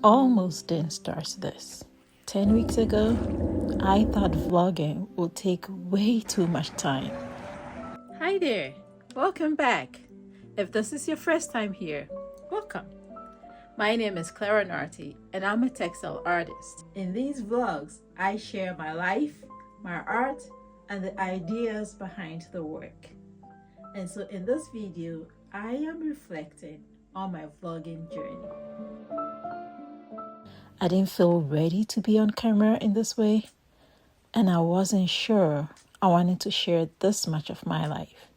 almost didn't start this. 10 weeks ago, I thought vlogging would take way too much time. Hi there, welcome back. If this is your first time here, welcome. My name is Clara Narty and I'm a textile artist. In these vlogs, I share my life, my art, and the ideas behind the work. And so in this video, I am reflecting on my vlogging journey. I didn't feel ready to be on camera in this way, and I wasn't sure I wanted to share this much of my life.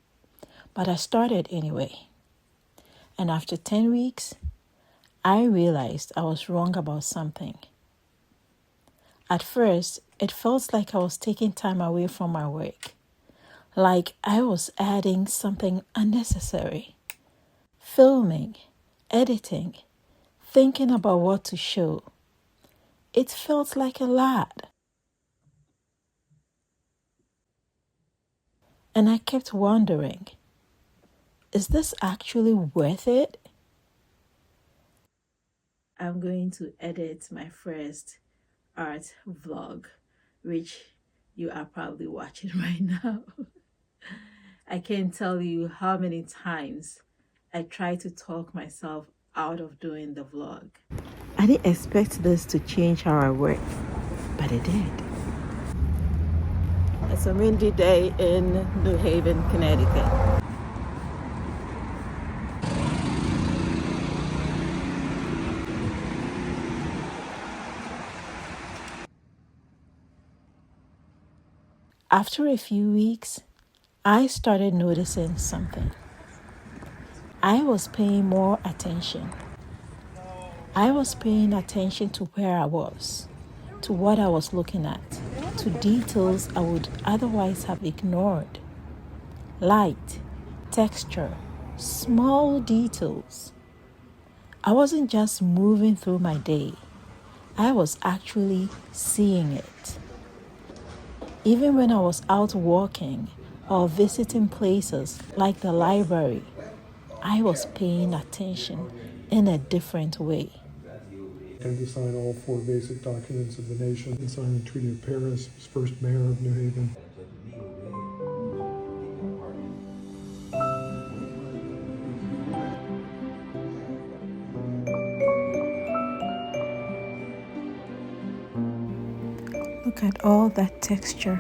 But I started anyway. And after 10 weeks, I realized I was wrong about something. At first, it felt like I was taking time away from my work, like I was adding something unnecessary. Filming, editing, thinking about what to show. It felt like a lot. And I kept wondering, is this actually worth it? I'm going to edit my first art vlog, which you are probably watching right now. I can't tell you how many times I tried to talk myself out of doing the vlog. I didn't expect this to change how I work, but it did. It's a windy day in New Haven, Connecticut. After a few weeks, I started noticing something. I was paying more attention. I was paying attention to where I was, to what I was looking at, to details I would otherwise have ignored. Light, texture, small details. I wasn't just moving through my day. I was actually seeing it. Even when I was out walking or visiting places like the library, I was paying attention in a different way. And to sign all 4 basic documents of the nation and sign the Treaty of Paris, was first mayor of New Haven. Look at all that texture.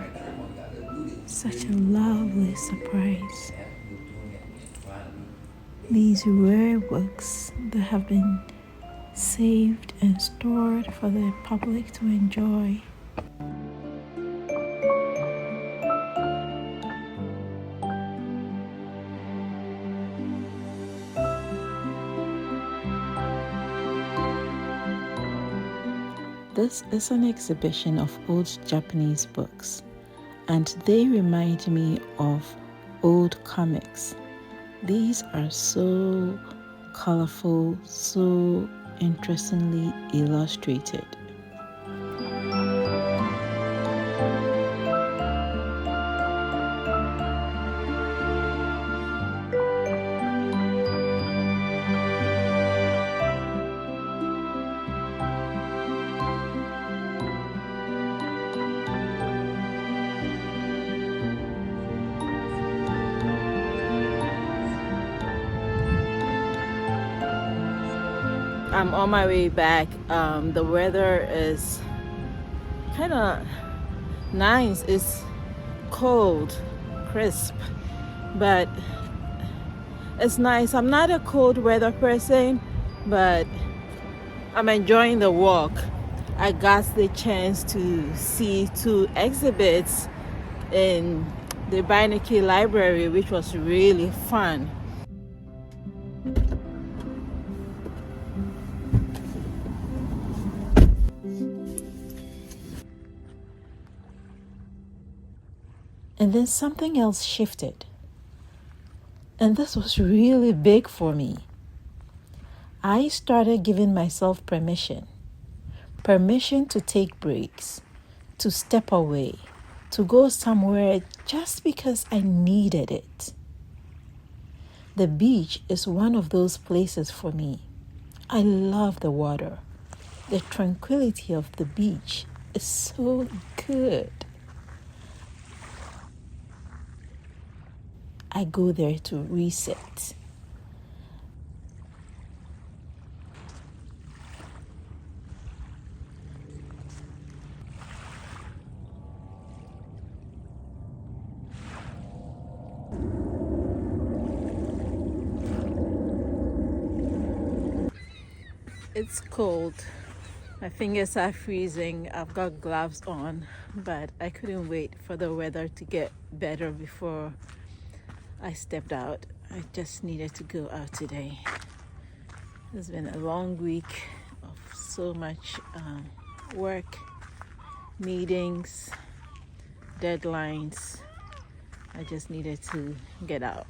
Such a lovely surprise. These rare books that have been saved and stored for the public to enjoy. This is an exhibition of old Japanese books, and they remind me of old comics. These are so colorful, so interestingly illustrated. I'm on my way back. The weather is kind of nice. It's cold, crisp, but it's nice. I'm not a cold weather person, but I'm enjoying the walk. I got the chance to see 2 exhibits in the Beinecke Library, which was really fun. And then something else shifted. And this was really big for me. I started giving myself permission to take breaks, to step away, to go somewhere just because I needed it. The beach is one of those places for me. I love the water. The tranquility of the beach is so good. I go there to reset. It's cold. My fingers are freezing. I've got gloves on, but I couldn't wait for the weather to get better before I stepped out. I just needed to go out today. It's been a long week of so much work, meetings, deadlines. I just needed to get out.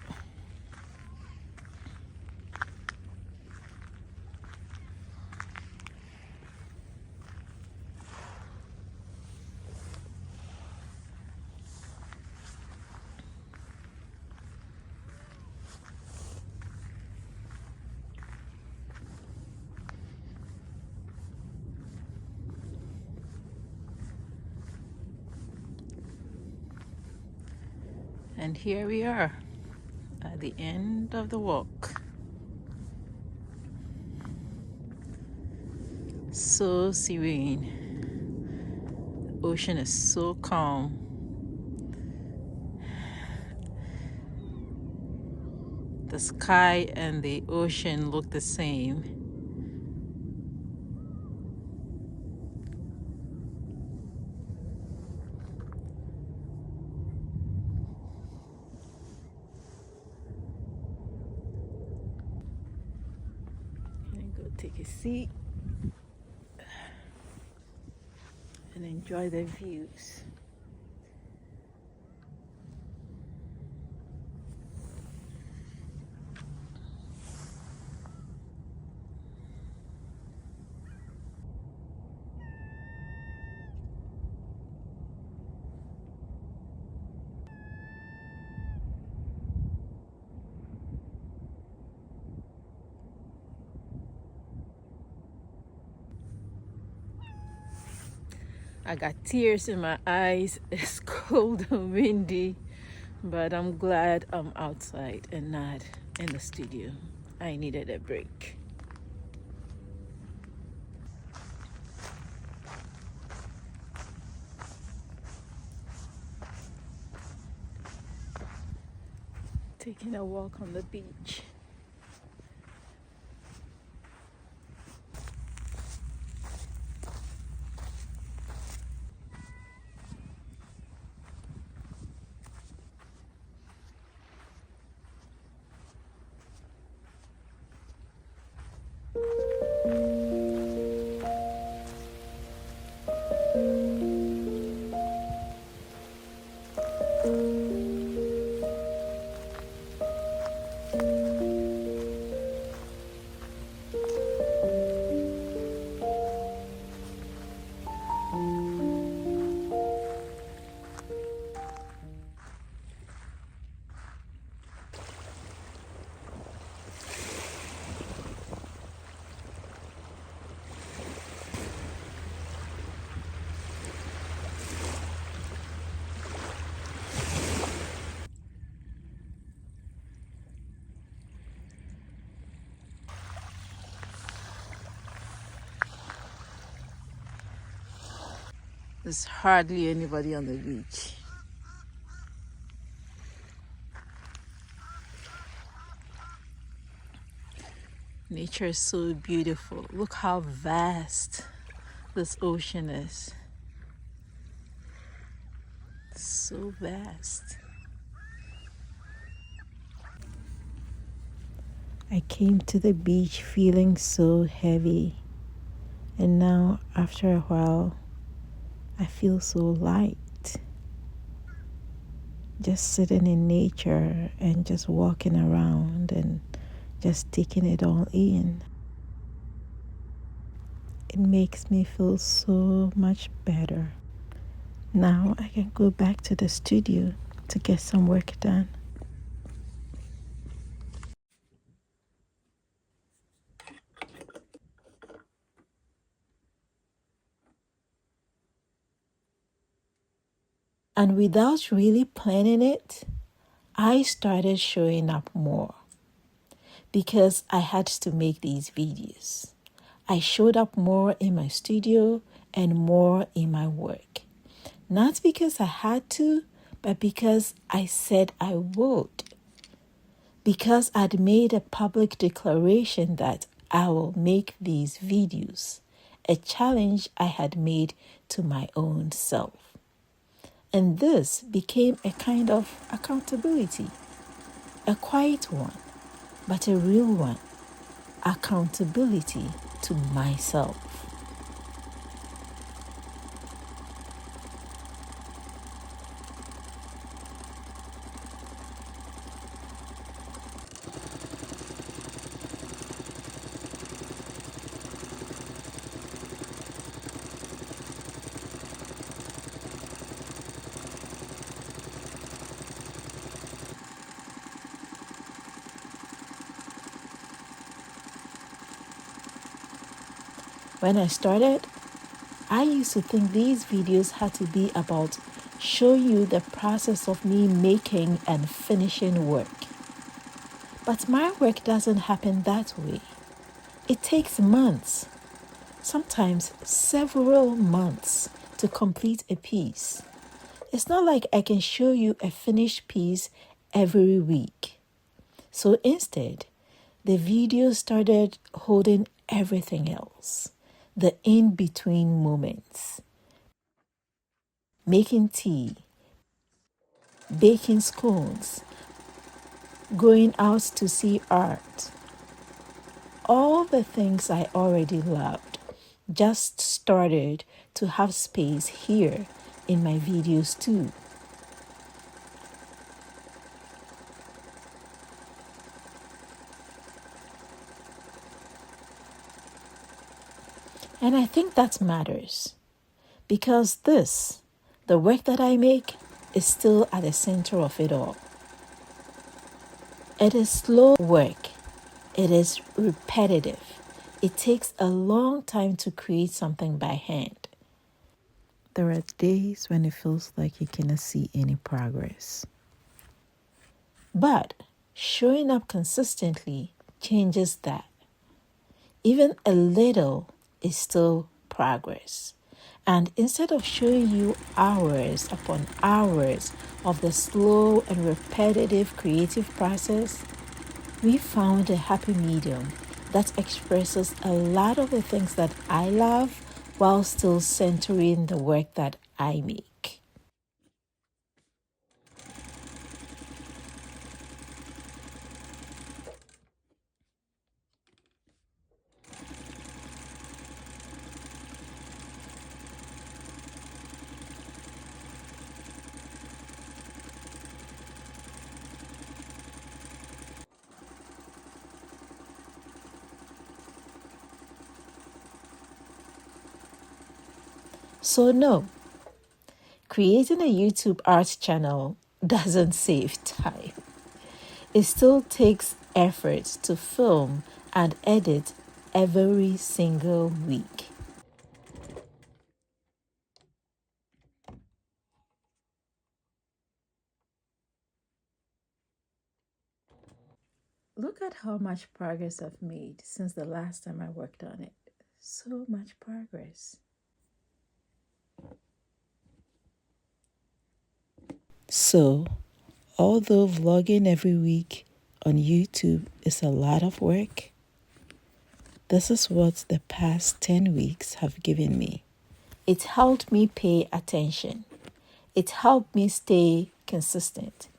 And here we are at the end of the walk. So serene. The ocean is so calm. The sky and the ocean look the same. Go take a seat and enjoy the views. I got tears in my eyes. It's cold and windy, but I'm glad I'm outside and not in the studio. I needed a break. Taking a walk on the beach. There's hardly anybody on the beach. Nature is so beautiful. Look how vast this ocean is. So vast. I came to the beach feeling so heavy, and now after a while I feel so light. Just sitting in nature and just walking around and just taking it all in. It makes me feel so much better. Now I can go back to the studio to get some work done. And without really planning it, I started showing up more because I had to make these videos. I showed up more in my studio and more in my work. Not because I had to, but because I said I would. Because I'd made a public declaration that I will make these videos, a challenge I had made to my own self. And this became a kind of accountability, a quiet one, but a real one, accountability to myself. When I started, I used to think these videos had to be about showing you the process of me making and finishing work. But my work doesn't happen that way. It takes months, sometimes several months, to complete a piece. It's not like I can show you a finished piece every week. So instead, the video started holding everything else, the in-between moments. Making tea, baking scones, going out to see art. All the things I already loved just started to have space here in my videos too. And I think that matters because this, the work that I make, is still at the center of it all. It is slow work. It is repetitive. It takes a long time to create something by hand. There are days when it feels like you cannot see any progress. But showing up consistently changes that. Even a little is still progress. And instead of showing you hours upon hours of the slow and repetitive creative process, we found a happy medium that expresses a lot of the things that I love while still centering the work that I make. So no, creating a YouTube art channel doesn't save time. It still takes effort to film and edit every single week. Look at how much progress I've made since the last time I worked on it. So much progress. So, although vlogging every week on YouTube is a lot of work, this is what the past 10 weeks have given me. It helped me pay attention. It helped me stay consistent.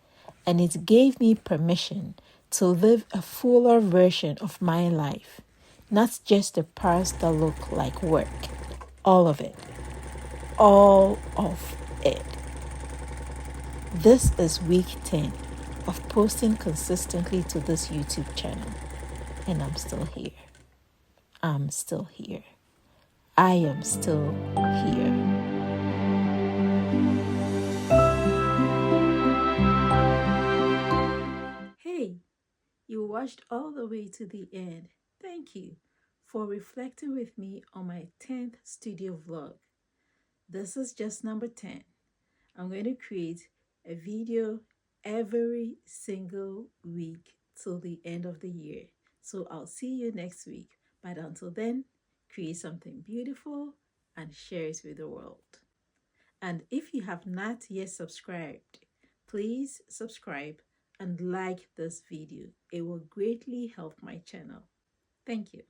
And it gave me permission to live a fuller version of my life, not just the parts that look like work. All of it. All of it. This is week 10 of posting consistently to this YouTube channel. And I'm still here. I'm still here. I am still here. Hey, you watched all the way to the end. Thank you for reflecting with me on my 10th studio vlog. This is just number 10. I'm going to create a video every single week till the end of the year. So I'll see you next week. But until then, create something beautiful and share it with the world. And if you have not yet subscribed, please subscribe and like this video. It will greatly help my channel. Thank you.